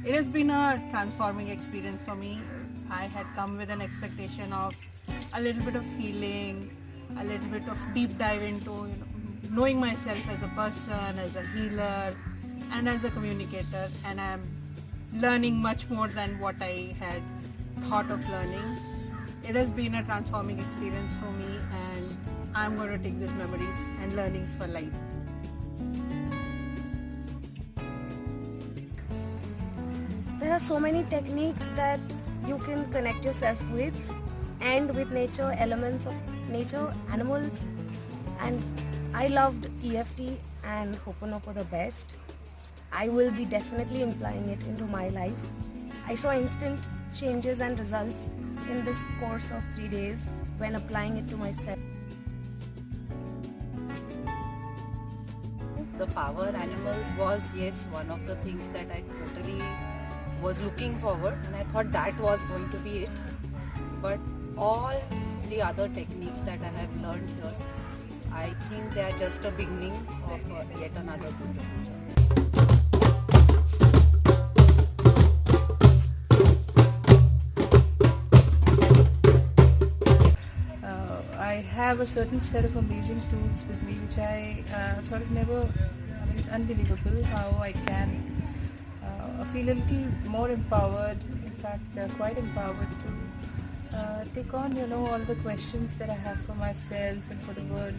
It has been a transforming experience for me. I had come with an expectation of a little bit of healing, a little bit of deep dive into knowing myself as a person, as a healer, and as a communicator. And I'm learning much more than what I had thought of learning. It has been a transforming experience for me, and I'm going to take these memories and learnings for life. There are so many techniques that you can connect yourself with and with nature, elements of nature, animals, and I loved EFT and Ho'oponopo the best. I will be definitely implying it into my life. I saw instant changes and results in this course of 3 days when applying it to myself. The power animals was, yes, one of the things that I totally was looking forward, and I thought that was going to be it. But all the other techniques that I have learned here, I think they are just a beginning of yet another good journey. I have a certain set of amazing tools with me which I sort of never, it's unbelievable how I can feel a little more empowered, in fact quite empowered to take on all the questions that I have for myself and for the world.